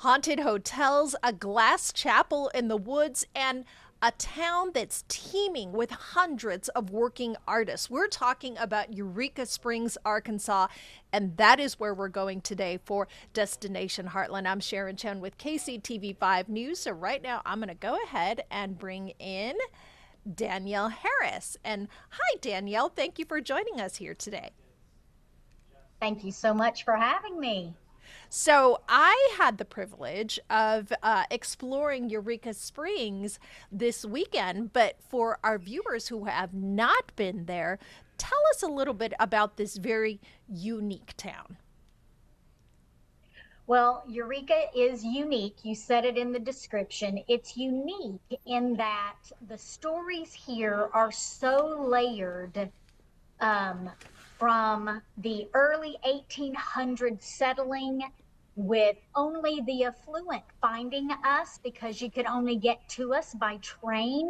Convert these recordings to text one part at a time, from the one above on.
Haunted hotels, a glass chapel in the woods, and a town that's teeming with hundreds of working artists. We're talking about Eureka Springs, Arkansas, and that is where we're going today for Destination Heartland. I'm Sharon Chen with KCTV5 News. So, right now, I'm going to go ahead and bring in Danielle Harris. And hi, Danielle. Thank you for joining us here today. Thank you so much for having me. So I had the privilege of exploring Eureka Springs this weekend, but for our viewers who have not been there, tell us a little bit about this very unique town. Well, Eureka is unique. You said it in the description. It's unique in that the stories here are so layered, um, from the early 1800s settling with only the affluent finding us because you could only get to us by train,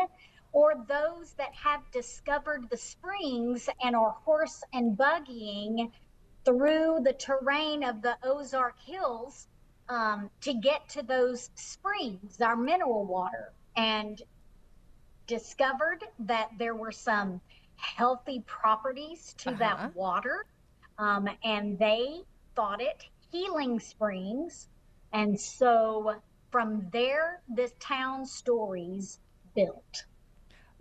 or those that have discovered the springs and are horse and buggying through the terrain of the Ozark Hills to get to those springs, our mineral water, and discovered that there were some healthy properties Uh to huh. that water, and they thought it healing springs. And so from there, this town stories built.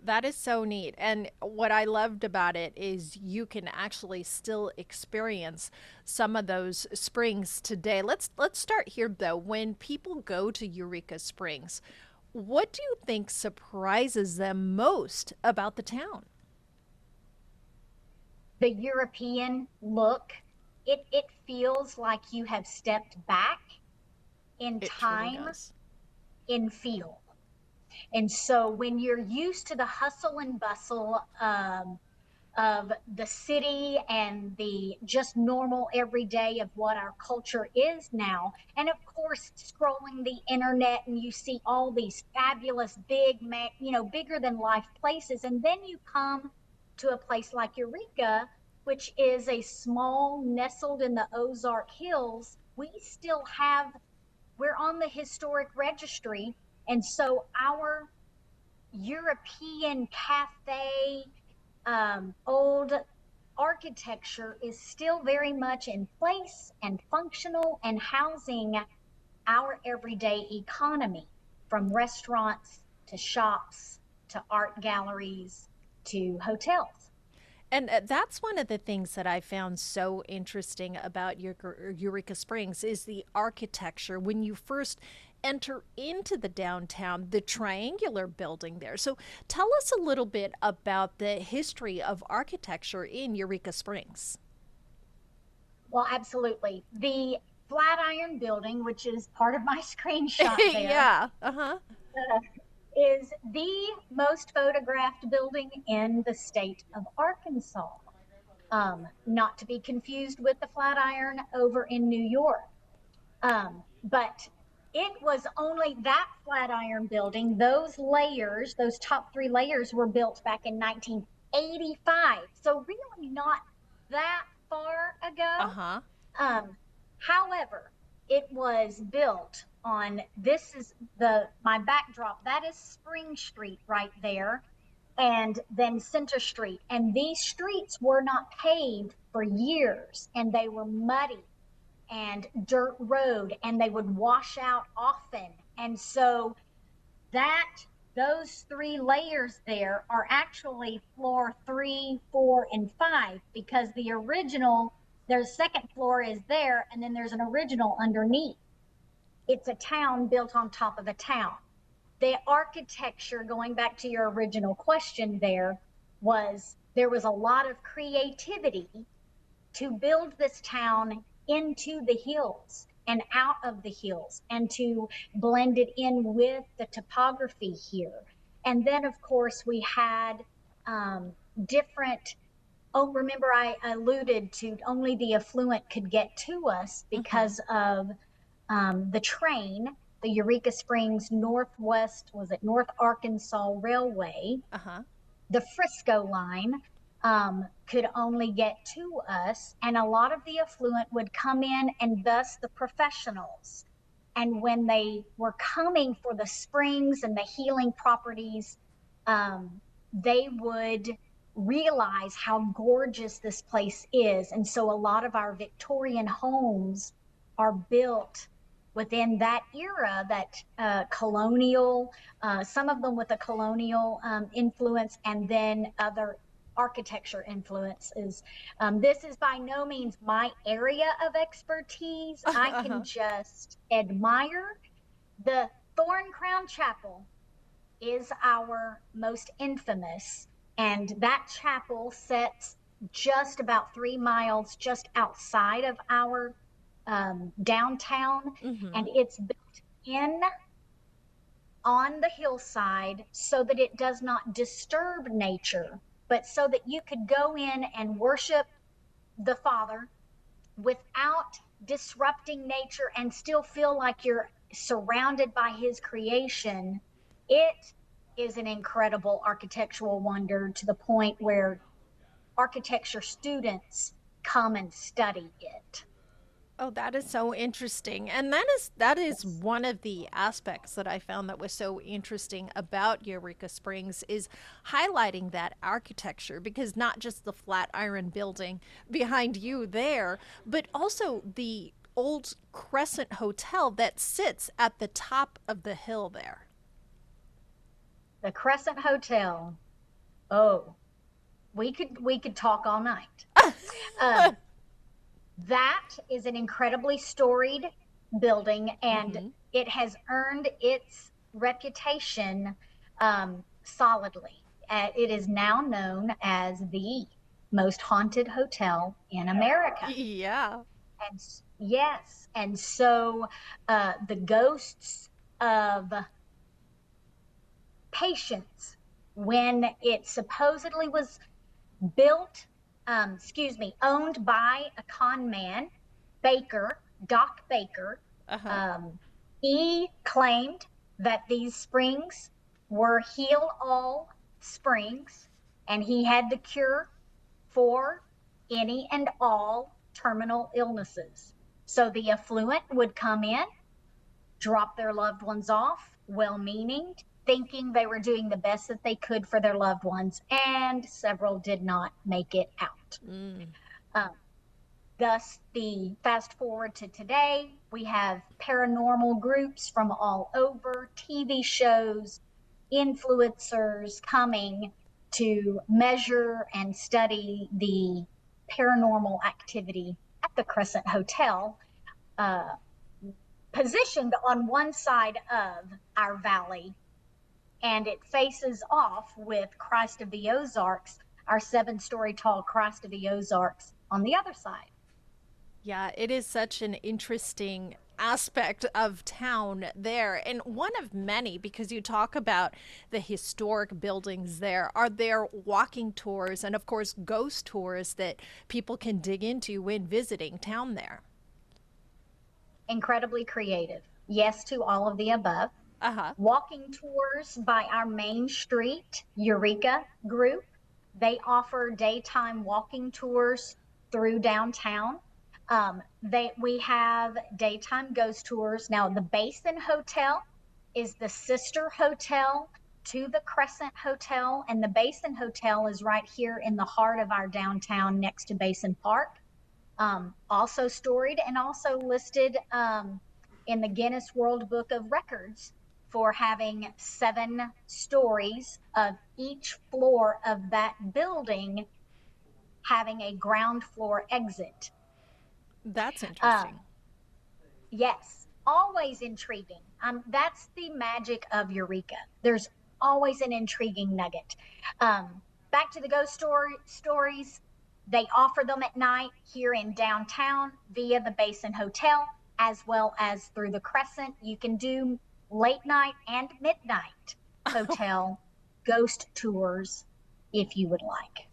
That is so neat. And what I loved about it is you can actually still experience some of those springs today. Let's start here though. When people go to Eureka Springs, what do you think surprises them most about the town? The European look, it feels like you have stepped back in It truly time, does. in feel. And so when you're used to the hustle and bustle of the city and the just normal everyday of what our culture is now, and of course scrolling the internet and you see all these fabulous bigger than life places, and then you come to a place like Eureka, which is a small nestled in the Ozark Hills. We're on the historic registry, and so our European cafe, old architecture is still very much in place and functional and housing our everyday economy, from restaurants to shops to art galleries to hotels. And that's one of the things that I found so interesting about Eureka Springs is the architecture. When you first enter into the downtown, the triangular building there. So tell us a little bit about the history of architecture in Eureka Springs. Well, absolutely. The Flatiron Building, which is part of my screenshot there, Yeah. Uh huh. uh, is the most photographed building in the state of Arkansas. Not to be confused with the Flatiron over in New York. But it was only that Flatiron building, those layers, those top three layers were built back in 1985. So, really, not that far Uh ago. huh. However, it was built on, this is my backdrop. That is Spring Street right there, and then Center Street. And these streets were not paved for years, and they were muddy and dirt road, and they would wash out often. And so that those three layers there are actually floor 3, 4, and 5, because the original, there's second floor is there, and then there's an original underneath. It's a town built on top of a town. The architecture, going back to your original question, there was a lot of creativity to build this town into the hills and out of the hills, and to blend it in with the topography here. And then, of course, we had different. Oh, remember, I alluded to only the affluent could get to us Mm-hmm. because of the train, the Eureka Springs Northwest, was it North Arkansas Railway, Uh huh. the Frisco line, could only get to us, and a lot of the affluent would come in, and thus the professionals. And when they were coming for the springs and the healing properties, they would realize how gorgeous this place is. And so a lot of our Victorian homes are built within that era, that colonial, some of them with a colonial influence, and then other architecture influences. This is by no means my area of expertise. I can just admire. The Thorn Crown Chapel is our most infamous, and that chapel sits just about 3 miles just outside of our downtown, and it's built in on the hillside so that it does not disturb nature, but so that you could go in and worship the Father without disrupting nature and still feel like you're surrounded by his creation. It is an incredible architectural wonder, to the point where architecture students come and study it. Oh, that is so interesting. And that is one of the aspects that I found that was so interesting about Eureka Springs, is highlighting that architecture, because not just the Flatiron building behind you there, but also the old Crescent Hotel that sits at the top of the hill there. The Crescent Hotel. Oh, we could talk all night. That is an incredibly storied building, and it has earned its reputation solidly. It is now known as the most haunted hotel in America. Yeah. And yes, and so the ghosts of patients, when it supposedly was built, owned by a con man, Baker, Doc Baker. He claimed that these springs were heal all springs, and he had the cure for any and all terminal illnesses. So the affluent would come in, drop their loved ones off, well-meaning, thinking they were doing the best that they could for their loved ones, and several did not make it out. Thus, the fast forward to today, we have paranormal groups from all over, TV shows, influencers coming to measure and study the paranormal activity at the Crescent Hotel, positioned on one side of our valley, and it faces off with Christ of the Ozarks, our 7-story tall Christ of the Ozarks, on the other side. Yeah, it is such an interesting aspect of town there, and one of many, because you talk about the historic buildings there. Are there walking tours and, of course, ghost tours that people can dig into when visiting town there? Incredibly creative. Yes to all of the above. Walking tours by our Main Street Eureka group. They offer daytime walking tours through downtown. We have daytime ghost tours. Now, the Basin Hotel is the sister hotel to the Crescent Hotel, and the Basin Hotel is right here in the heart of our downtown next to Basin Park. Also storied and also listed in the Guinness World Book of Records for having 7 stories of each floor of that building having a ground floor exit. That's interesting. Yes, always intriguing. That's the magic of Eureka. There's always an intriguing nugget. Back to the ghost stories. They offer them at night here in downtown via the Basin Hotel, as well as through the Crescent. You can do late night and midnight hotel ghost tours if you would like.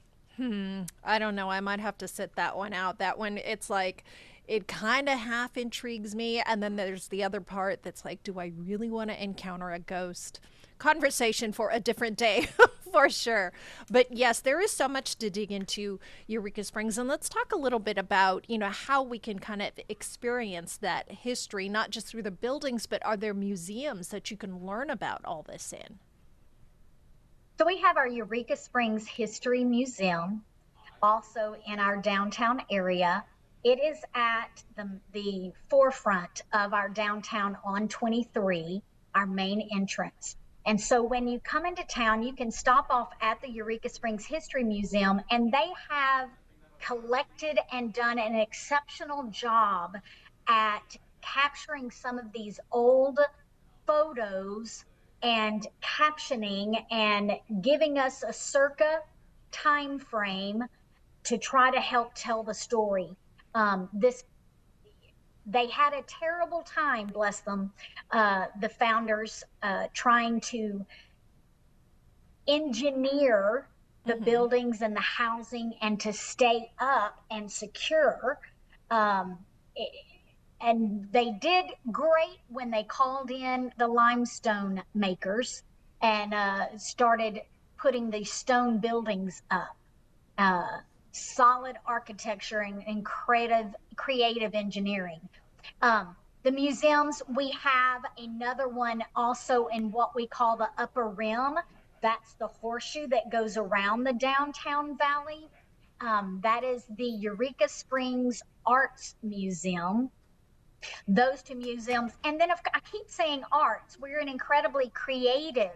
I don't know. I might have to sit that one out. That one, it's like, it kind of half intrigues me. And then there's the other part that's like, do I really want to encounter a ghost? Conversation for a different day For sure. But yes, there is so much to dig into Eureka Springs. And let's talk a little bit about, how we can kind of experience that history, not just through the buildings, but are there museums that you can learn about all this in? So we have our Eureka Springs History Museum also in our downtown area. It is at the forefront of our downtown on 23, our main entrance. And so when you come into town, you can stop off at the Eureka Springs History Museum, and they have collected and done an exceptional job at capturing some of these old photos and captioning and giving us a circa time frame to try to help tell the story. This They had a terrible time, bless them, the founders, trying to engineer the Mm-hmm. buildings and the housing and to stay up and secure. Um, and they did great when they called in the limestone makers and started putting these stone buildings up. Uh, Solid architecture and creative engineering. The museums, we have another one also in what we call the upper rim. That's the horseshoe that goes around the downtown valley. That is the Eureka Springs Arts Museum. Those two museums. And then I keep saying arts. We're an incredibly creative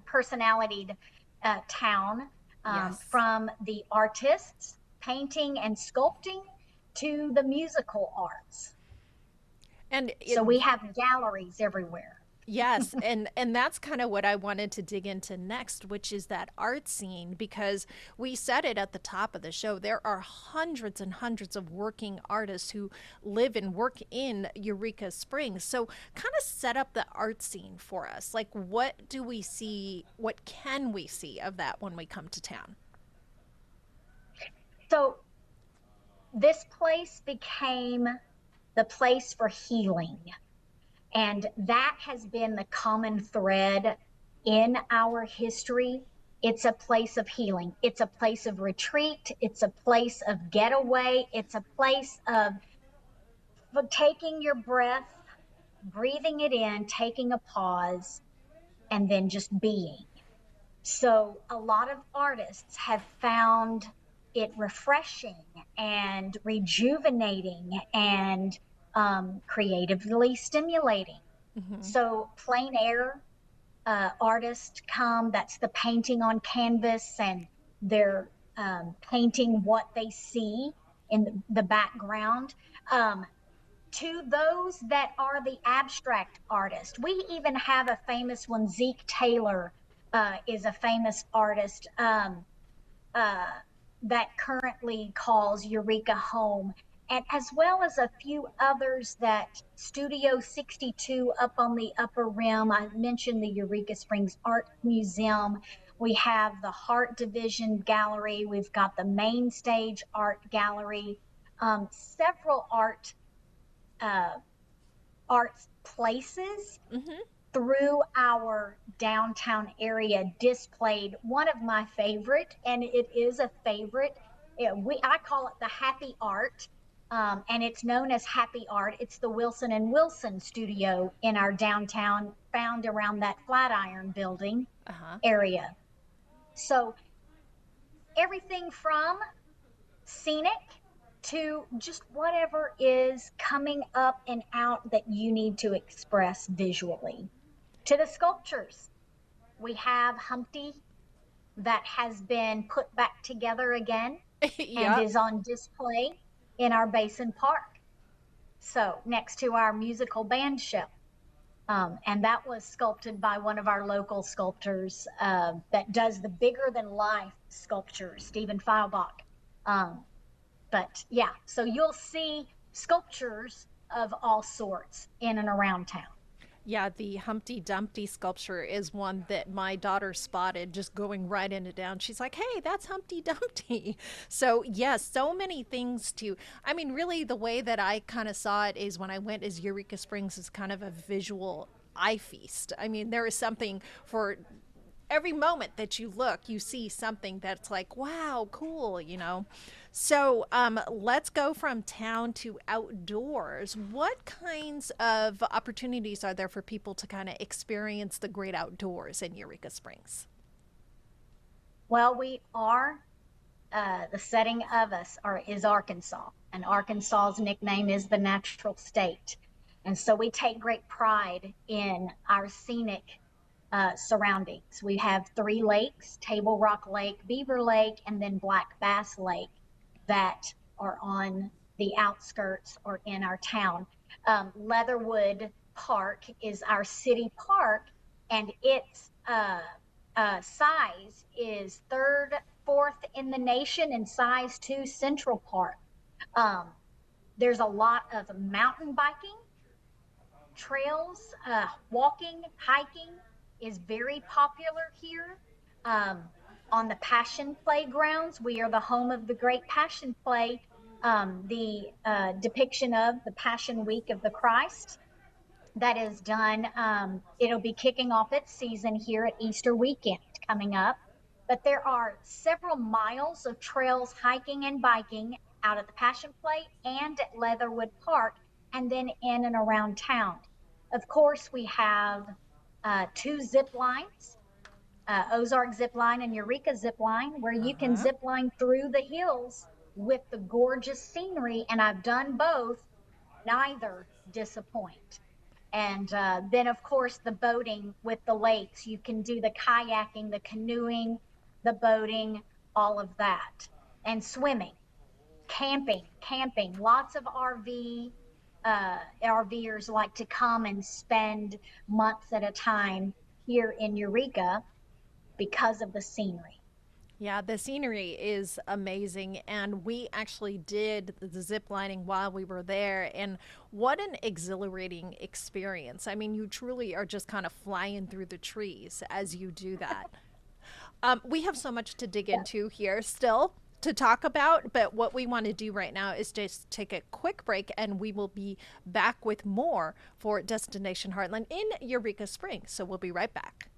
personality town, Yes. from the artists, painting and sculpting, to the musical arts. And So we have galleries everywhere. yes, and that's kind of what I wanted to dig into next, which is that art scene, because we said it at the top of the show. There are hundreds and hundreds of working artists who live and work in Eureka Springs. So kind of set up the art scene for us. Like, what do we see? What can we see of that when we come to town? So this place became the place for healing. And that has been the common thread in our history. It's a place of healing. It's a place of retreat. It's a place of getaway. It's a place of taking your breath, breathing it in, taking a pause, and then just being. So a lot of artists have found it refreshing and rejuvenating and creatively stimulating. Mm-hmm. So plein air artists come, that's the painting on canvas, and they're painting what they see in the background. Um, to those that are the abstract artist, we even have a famous one. Zeke Taylor is a famous artist uh, that currently calls Eureka home, and as well as a few others that Studio 62 up on the upper rim. I mentioned the Eureka Springs Art Museum. We have the Heart Division Gallery. We've got the Main Stage Art Gallery. Several uh, arts places Mm-hmm. through our downtown area displayed one of my favorite, and it is a favorite. I call it the Happy Art, and it's known as Happy Art. It's the Wilson and Wilson studio in our downtown, found around that Flatiron building Uh-huh. area. So everything from scenic to just whatever is coming up and out that you need to express visually, to the sculptures. We have Humpty that has been put back together again and Yep. is on display in our Basin Park. So, next to our musical band show. And that was sculpted by one of our local sculptors that does the bigger than life sculptures, Stephen Feilbach. Um, but yeah, so you'll see sculptures of all sorts in and around town. Yeah, the Humpty Dumpty sculpture is one that my daughter spotted just going right into town. She's like, hey, that's Humpty Dumpty. So, yes, so many things to. I mean, really, the way that I kind of saw it is when I went as Eureka Springs is kind of a visual eye feast. I mean, there is something for every moment that you look, you see something that's like, wow, cool, you know. So let's go from town to outdoors. What kinds of opportunities are there for people to kind of experience the great outdoors in Eureka Springs? Well, we are the setting of us is Arkansas, and Arkansas's nickname is the natural state. And so we take great pride in our scenic surroundings. We have three lakes: Table Rock Lake, Beaver Lake, and then Black Bass Lake, that are on the outskirts or in our town. Leatherwood Park is our city park, and its size is fourth in the nation in size to Central Park. Um, there's a lot of mountain biking, trails, walking, hiking is very popular here. Um, on the Passion Playgrounds, we are the home of the Great Passion Play, the depiction of the Passion Week of the Christ that is done. It'll be kicking off its season here at Easter weekend coming up. But there are several miles of trails, hiking and biking out at the Passion Play and at Leatherwood Park, and then in and around town. Of course, we have two zip lines, Ozark Zip Line and Eureka Zip Line, where you can Uh-huh. zip line through the hills with the gorgeous scenery. And I've done both, neither disappoint. And then, of course, the boating with the lakes. You can do the kayaking, the canoeing, the boating, all of that. And swimming, camping. Lots of RVers like to come and spend months at a time here in Eureka because of the scenery. Yeah, the scenery is amazing. And we actually did the zip lining while we were there. And what an exhilarating experience. I mean, you truly are just kind of flying through the trees as you do that. We have so much to dig Yeah. into here still to talk about, but what we want to do right now is just take a quick break and we will be back with more for Destination Heartland in Eureka Springs. So we'll be right back.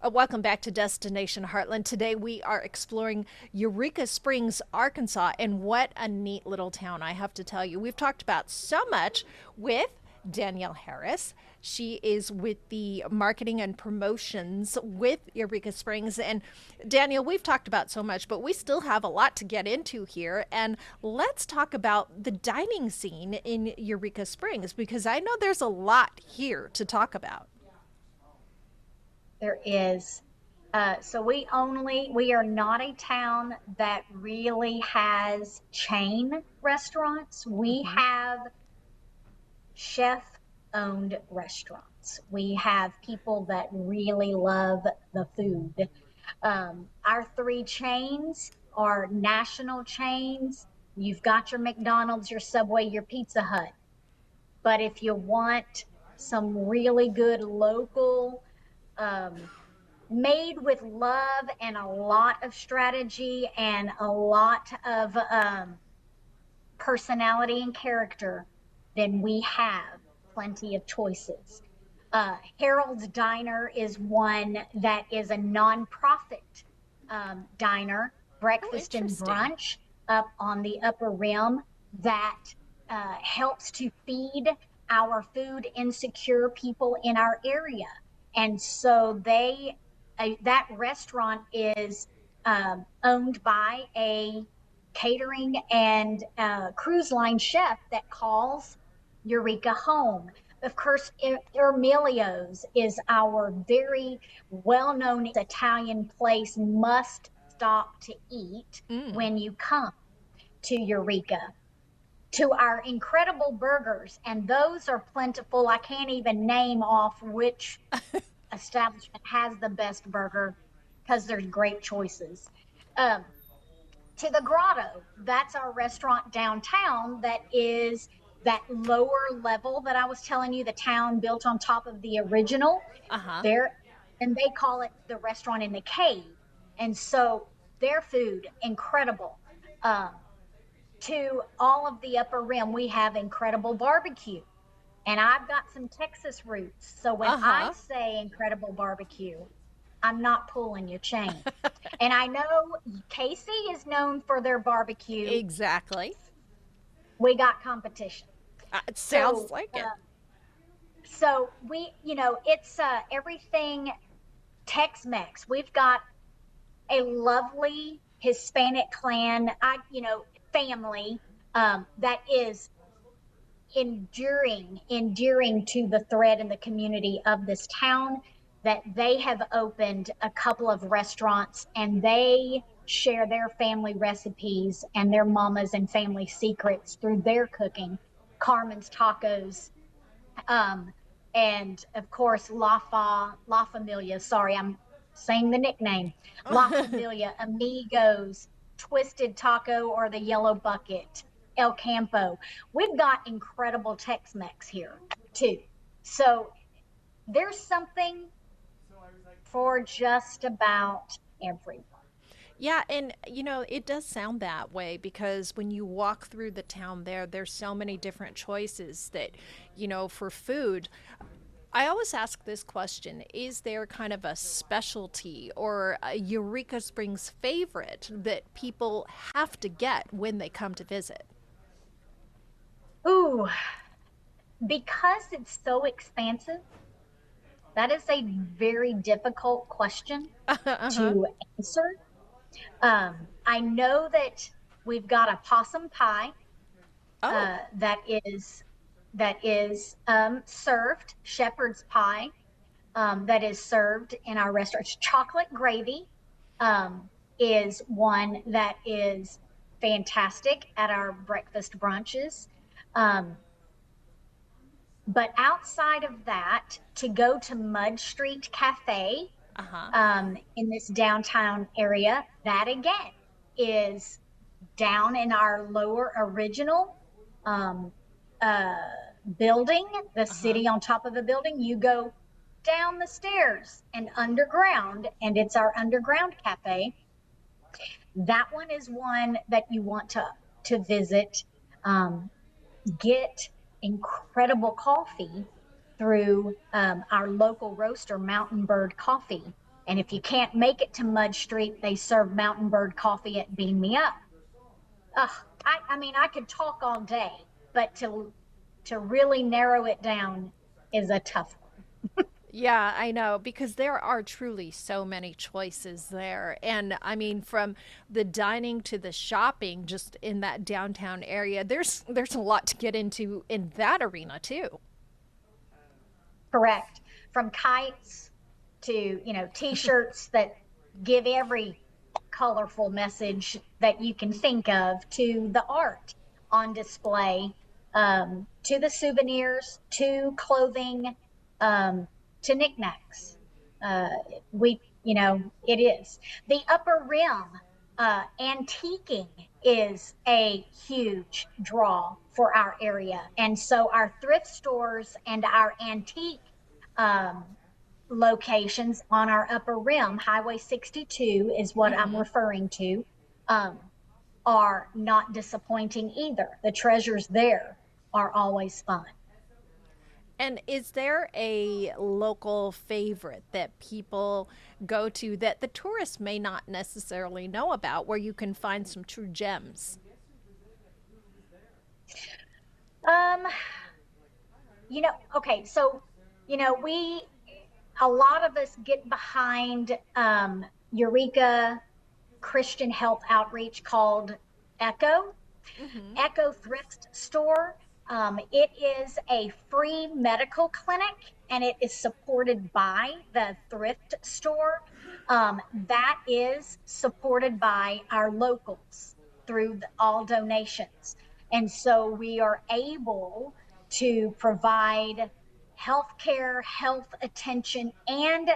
Welcome back to Destination Heartland. Today we are exploring Eureka Springs, Arkansas, and what a neat little town, I have to tell you. We've talked about so much with Danielle Harris. She is with the marketing and promotions with Eureka Springs. And Danielle, we've talked about so much, but we still have a lot to get into here. And let's talk about the dining scene in Eureka Springs, because I know there's a lot here to talk about. There is. So we are not a town that really has chain restaurants. We Mm-hmm. have chef owned restaurants. We have people that really love the food. Our three chains are national chains. You've got your McDonald's, your Subway, your Pizza Hut. But if you want some really good local, um, made with love and a lot of strategy and a lot of personality and character, then we have plenty of choices. Harold's Diner is one that is a nonprofit diner, Oh, breakfast and interesting. brunch up on the upper rim that helps to feed our food insecure people in our area. And so that restaurant is owned by a catering and cruise line chef that calls Eureka home. Of course, Ermilio's is our very well known Italian place, must stop to eat Mm. when you come to Eureka. To our incredible burgers, and those are plentiful. I can't even name off which establishment has the best burger because there's great choices. Um, to the Grotto. That's our restaurant downtown that is that lower level that I was telling you, the town built on top of the original. Uh huh. There, and they call it the restaurant in the cave. And so their food, incredible. Um, to all of the upper rim, we have incredible barbecue. And I've got some Texas roots. So when I Uh-huh. say incredible barbecue, I'm not pulling your chain. And I know Casey is known for their barbecue. Exactly. We got competition. It sounds So, like it. so it's everything Tex-Mex. We've got a lovely Hispanic clan, family that is enduring to the thread in the community of this town, that they have opened a couple of restaurants and they share their family recipes and their mamas and family secrets through their cooking. Carmen's Tacos, um, and of course La Familia. Sorry, I'm saying the nickname. La Familia, Amigos, Twisted Taco, or the Yellow Bucket, El Campo. We've got incredible Tex-Mex here too. So there's something for just about everyone. Yeah, and it does sound that way because when you walk through the town there's so many different choices that, for food. I always ask this question: is there kind of a specialty or a Eureka Springs favorite that people have to get when they come to visit? Ooh, because it's so expansive, that is a very difficult question Uh-huh. to answer. I know that we've got a possum pie Oh, uh, that is that is served, shepherd's pie, that is served in our restaurants. Chocolate gravy um, is one that is fantastic at our breakfast brunches. Um, but outside of that, to go to Mud Street Cafe uh-huh. in this downtown area, that again is down in our lower original um, uh, building, the Uh-huh. city on top of the building. You go down the stairs and underground, and it's our underground cafe. That one is one that you want to visit. Um, get incredible coffee through our local roaster, Mountain Bird Coffee. And if you can't make it to Mud Street, they serve Mountain Bird Coffee at Beam Me Up. Ugh, I mean, I could talk all day, but to really narrow it down is a tough one. Yeah, I know because there are truly so many choices there. And I mean from the dining to the shopping just in that downtown area, there's a lot to get into in that arena too. Correct. From kites to, t-shirts that give every colorful message that you can think of, to the art on display, to the souvenirs, to clothing, um, to knickknacks. Uh, it is. The upper rim, antiquing is a huge draw for our area. And so our thrift stores and our antique um, locations on our upper rim, Highway 62 is what I'm Hmm. referring to, um, are not disappointing either. The treasures there are always fun. And is there a local favorite that people go to that the tourists may not necessarily know about where you can find some true gems? Um, okay, so, we, a lot of us get behind Eureka Christian Health Outreach called Echo. Hmm. Echo Thrift Store. It is a free medical clinic and it is supported by the thrift store. That is supported by our locals through all donations. And so we are able to provide healthcare, health attention, and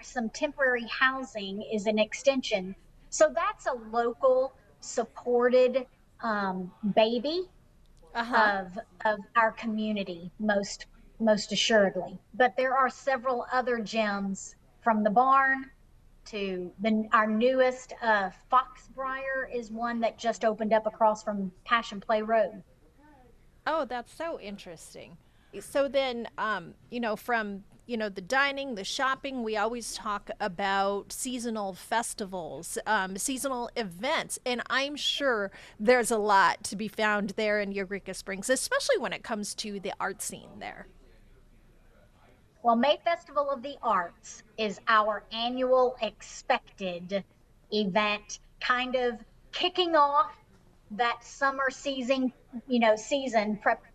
some temporary housing is an extension. So that's a local supported baby Uh-huh. of our community, most assuredly. But there are several other gems from the barn to our newest Foxbriar is one that just opened up across from Passion Play Road. Oh, that's so interesting. So then, from the dining, the shopping, we always talk about seasonal festivals, seasonal events, and I'm sure there's a lot to be found there in Eureka Springs, especially when it comes to the art scene there. Well, May Festival of the Arts is our annual expected event, kind of kicking off that summer season,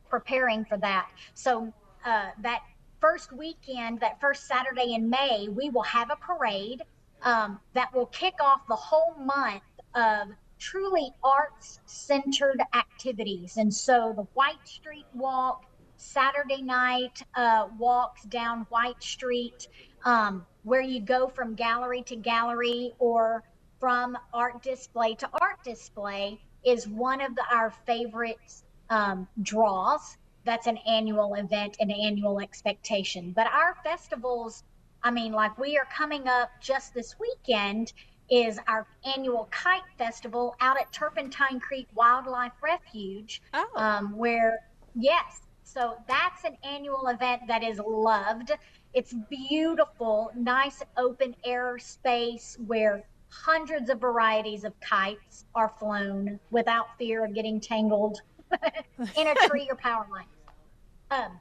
preparing for that. So that first weekend, that first Saturday in May, we will have a parade that will kick off the whole month of truly arts centered activities. And so the White Street Walk, Saturday night walks down White Street, where you go from gallery to gallery or from art display to art display, is one of our favorite draws. That's an annual event, an annual expectation. But our festivals, I mean, like we are coming up just this weekend, is our annual kite festival out at Turpentine Creek Wildlife Refuge, Oh, where, yes, so that's an annual event that is loved. It's beautiful, nice open air space where hundreds of varieties of kites are flown without fear of getting tangled in a tree or power line. Um,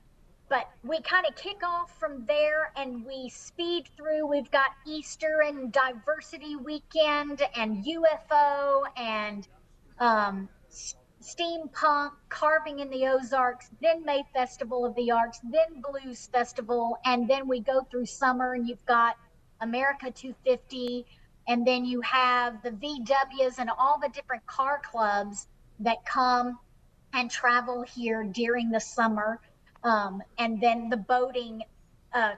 but we kind of kick off from there and we speed through. We've got Easter and Diversity Weekend and UFO and steampunk, carving in the Ozarks, then May Festival of the Arts, then Blues Festival, and then we go through summer and you've got America 250, and then you have the VWs and all the different car clubs that come and travel here during the summer, and then the boating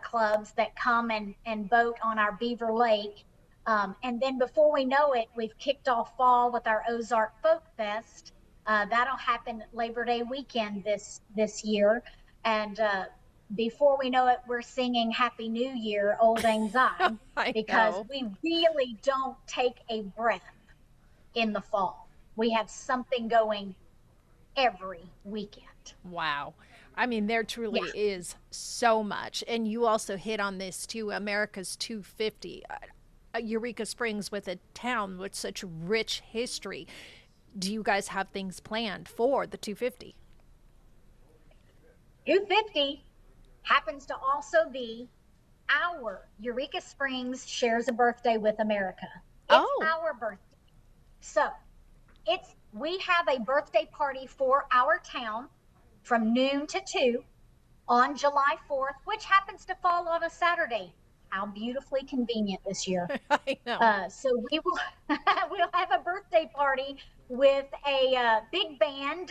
clubs that come and boat on our Beaver Lake. And then before we know it, we've kicked off fall with our Ozark Folk Fest. That'll happen Labor Day weekend this year, and before we know it, we're singing Happy New Year, Old Lang Syne, I because know. we really don't take a breath in the fall. We have something going every weekend. Wow. I mean, there truly Yeah. is so much. And you also hit on this too, America's 250. Eureka Springs with a town with such rich history. Do you guys have things planned for the 250? 250 happens to also be our Eureka Springs shares a birthday with America. It's Oh, our birthday. So it's we have a birthday party for our town from noon to 2 on July 4th, which happens to fall on a Saturday. How beautifully convenient this year. I know. So we will we'll have a birthday party with a big band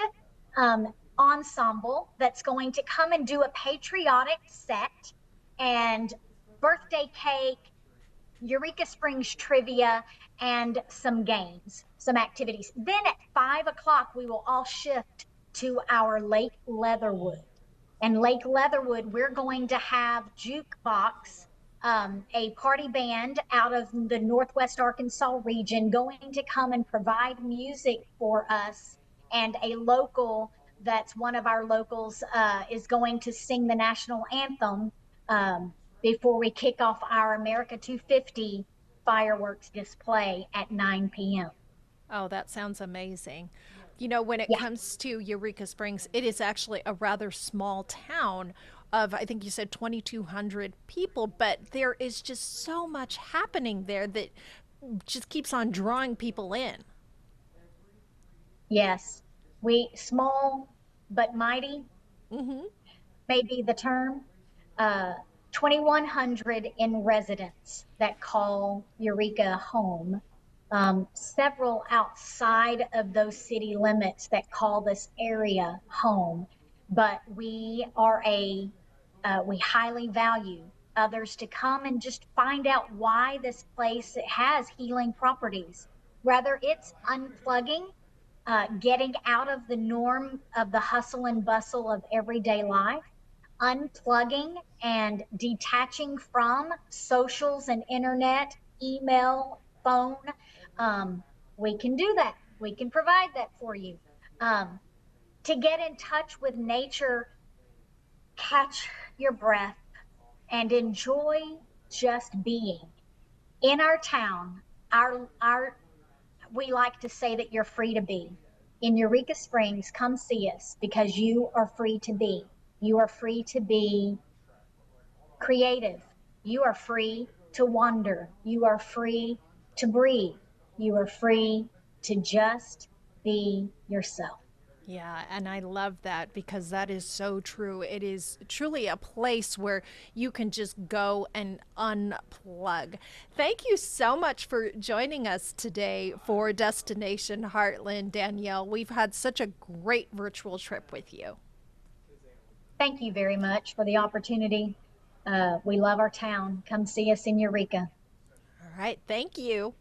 ensemble that's going to come and do a patriotic set and birthday cake, Eureka Springs trivia, and some games, some activities. Then at 5 o'clock, we will all shift to our Lake Leatherwood. And Lake Leatherwood, we're going to have Jukebox, a party band out of the Northwest Arkansas region, going to come and provide music for us. And a local that's one of our locals is going to sing the national anthem before we kick off our America 250 fireworks display at 9 p.m. Oh, that sounds amazing. When it Yeah. comes to Eureka Springs, it is actually a rather small town of, I think you said 2,200 people, but there is just so much happening there that just keeps on drawing people in. Yes. We small but mighty Hmm. may be the term. 2,100 in residents that call Eureka home. Several outside of those city limits that call this area home. But we highly value others to come and just find out why this place has healing properties. Whether it's unplugging, getting out of the norm of the hustle and bustle of everyday life, unplugging and detaching from socials and internet, email, phone, um, we can do that. We can provide that for you. Um, to get in touch with nature, catch your breath, and enjoy just being. In our town, our we like to say that you're free to be. In Eureka Springs, come see us because you are free to be. You are free to be creative. You are free to wander. You are free to breathe. You are free to just be yourself. Yeah, and I love that because that is so true. It is truly a place where you can just go and unplug. Thank you so much for joining us today for Destination Heartland, Danielle. We've had such a great virtual trip with you. Thank you very much for the opportunity. We love our town. Come see us in Eureka. All right, thank you.